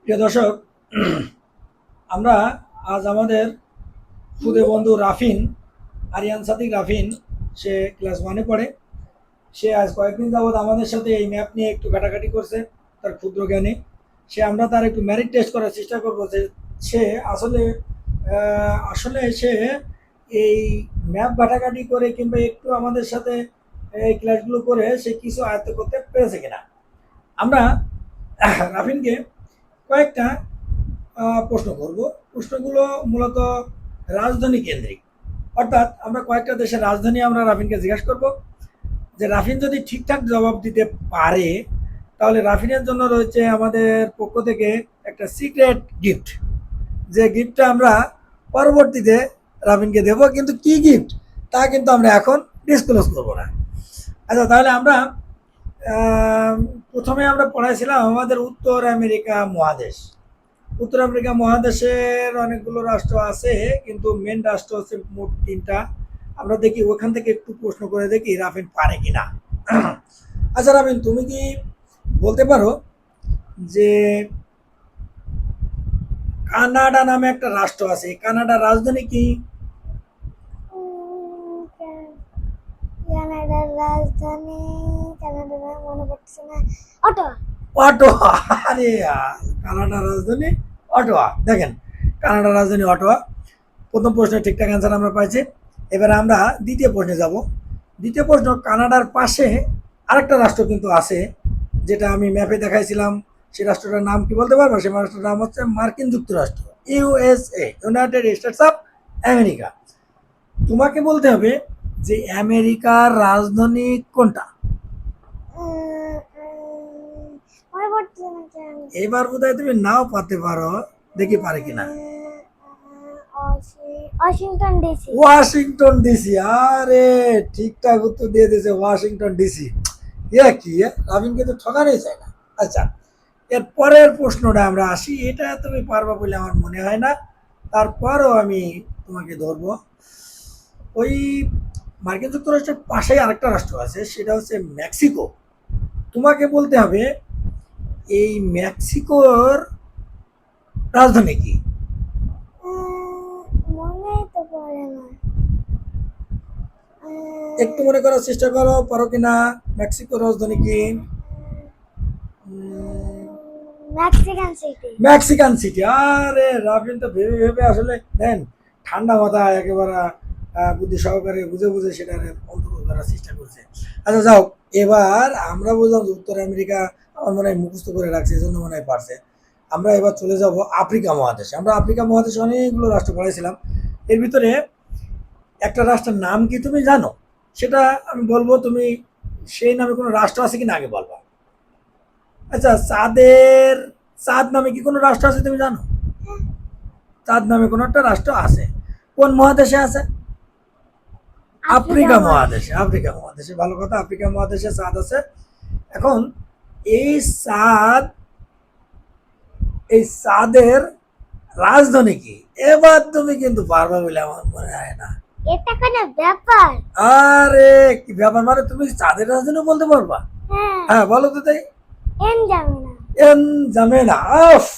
প্রিয় দর্শক, আমরা আজ আমাদের খুদে বন্ধু রাফিন, আরিয়ান সাদিক রাফিন, সে ক্লাস ওয়ানে পড়ে। সে আজ কয়েকদিন যাবৎ আমাদের সাথে এই ম্যাপ নিয়ে একটু ঘাটাঘাটি করছে তার ক্ষুদ্র জ্ঞানে। আমরা তার একটু ম্যারিট টেস্ট করার চেষ্টা করবো যে সে আসলে আসলে সে এই ম্যাপ ঘাটাঘাটি করে কিংবা একটু আমাদের সাথে এই ক্লাসগুলো করে সে কিছু আয়ত্ত করতে পেরেছে কিনা। আমরা রাফিনকে কয়েকটা প্রশ্ন করব। প্রশ্নগুলো মূলত রাজধানী কেন্দ্রিক, অর্থাৎ আমরা কয়েকটা দেশের রাজধানী আমরা রাফিনকে জিজ্ঞাসা করব। যে রাফিন যদি ঠিকঠাক জবাব দিতে পারে তাহলে রাফিনের জন্য রয়েছে আমাদের পক্ষ থেকে একটা সিক্রেট গিফট, যে গিফটটা আমরা পরবর্তীতে রাফিনকে দেব, কিন্তু কি গিফট তা কিন্তু আমরা এখন ডিসক্লোজ করব না। আচ্ছা, তাহলে আমরা প্রথমে আমরা পড়াইছিলাম আমাদের উত্তর আমেরিকা মহাদেশ। উত্তর আমেরিকা মহাদেশের অনেকগুলো রাষ্ট্র আছে, কিন্তু মেন রাষ্ট্র হচ্ছে মোট 3টা। আমরা দেখি ওখান থেকে একটু প্রশ্ন করে দেখি রাফিন পারে কিনা। আচ্ছা রাফিন, তুমি কি বলতে পারো যে কানাডা নামে একটা রাষ্ট্র আছে, কানাডার রাজধানী কি? কানাডার রাজধানী কানাডার মনে পড়ছে না। অটোয়া। অটোয়া। আরে কানাডার রাজধানী অটোয়া। দেখেন, কানাডার রাজধানী অটোয়া। প্রথম প্রশ্নের ঠিকঠাক অ্যান্সার আমরা পাইছি। এবারে আমরা দ্বিতীয় প্রশ্নে যাব। দ্বিতীয় প্রশ্ন, কানাডার পাশে আরেকটা রাষ্ট্র কিন্তু আছে, যেটা আমি ম্যাপে দেখাইছিলাম। সেই রাষ্ট্রটার নাম কি বলতে পারবো? সেই রাষ্ট্রটার নাম হচ্ছে মার্কিন যুক্তরাষ্ট্র, USA, United states of America. তোমাকে বলতে হবে যে আমেরিকার রাজধানী কোনটা। মনে পড়ছে না কেন। এবার বোধহয় তুমি নাও পাতে পারো, দেখি পারে কিনা। Washington DC. Washington DC. আরে ঠিকঠাক উত্তর দিয়ে দিয়েছে, ওয়াশিংটন ডিসি। কি রাবিনকে তো ঠকানোই যায় না। আচ্ছা, এর পরের প্রশ্নটা আমরা আসি। এটা তুমি পারবা বলে আমার মনে হয় না, তারপরও আমি তোমাকে ধরবো। ওই মার্কিন যুক্তরাষ্ট্রের পাশেই আরেকটা রাষ্ট্র আছে, সেটা হচ্ছে মেক্সিকো। তোমাকে বলতে হবে এই মেক্সিকোর রাজধানী কি। মনে তো পড়ে না। একটু মনে করার চেষ্টা করো, পারো কিনা। মেক্সিকোর রাজধানী কি? Mexican city. Mexican city. আরে রাফিন তো ভেবে ভেবে আসলে দেন ঠান্ডা মাথায় একেবারে বুদ্ধি সহকারে বুঝে বুঝে সেটা অন্তর্ভুক্ত করার চেষ্টা করছে। আচ্ছা যাও, এবার আমরা বুঝলাম যে উত্তর আমেরিকা আমার মনে হয় মুখস্থ করে রাখছে, এজন্য মনে হয় পারছে। আমরা এবার চলে যাব আফ্রিকা মহাদেশে। আমরা আফ্রিকা মহাদেশে অনেকগুলো রাষ্ট্র পড়াইছিলাম। এর ভিতরে একটা রাষ্ট্রের নাম কি তুমি জানো? সেটা আমি বলবো, তুমি সেই নামে কোনো রাষ্ট্র আছে কিনা আগে বলবা। আচ্ছা, চাঁদ নামে কি কোনো রাষ্ট্র আছে তুমি জানো? চাঁদ নামে কোনো একটা রাষ্ট্র আছে। কোন মহাদেশে আছে? আফ্রিকা মহাদেশে। আফ্রিকা মহাদেশে, ভালো কথা। আফ্রিকা মহাদেশে চাঁদ আছে। এখন এই চাঁদ, এই চাঁদের রাজধানী কি? এবার তুমি কিন্তু পারবে বলে আমার মনে হয় না। এটা কোনো ব্যাপার? আরে কি ব্যাপার, মানে তুমি চাঁদের রাজধানী বলতে পারবা? হ্যাঁ বলো তো তাই। এন জানি না। এন জামেনা।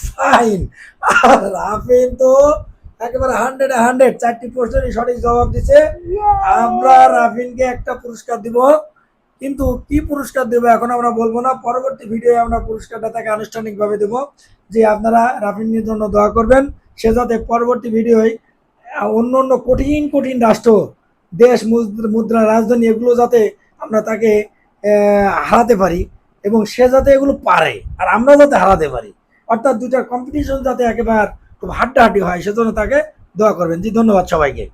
ফাইন। রাফিন তো একেবারে 100 4টি প্রশ্নের সঠিক জবাব দিছে। আমরা রাফিনকে একটা পুরস্কার দিব, কিন্তু কি পুরস্কার দেব এখন আমরা বলবো না। পরবর্তী ভিডিও আমরা পুরস্কারটা তাকে আনুষ্ঠানিকভাবে দেব। যে আপনারা রাফিনের জন্য দোয়া করবেন, সে যাতে পরবর্তী ভিডিওয় অন্য অন্য কঠিন কঠিন রাষ্ট্র, দেশ, মুদ্রা, রাজধানী, এগুলো যাতে আমরা তাকে হারাতে পারি, এবং সে যাতে এগুলো পারে আর আমরা যাতে হারাতে পারি। অর্থাৎ দুটার কম্পিটিশন যাতে একেবারে খুব হাড্ডাহাড্ডি হয়, সেজন্য তাকে দোয়া করবেন। জি, ধন্যবাদ সবাইকে।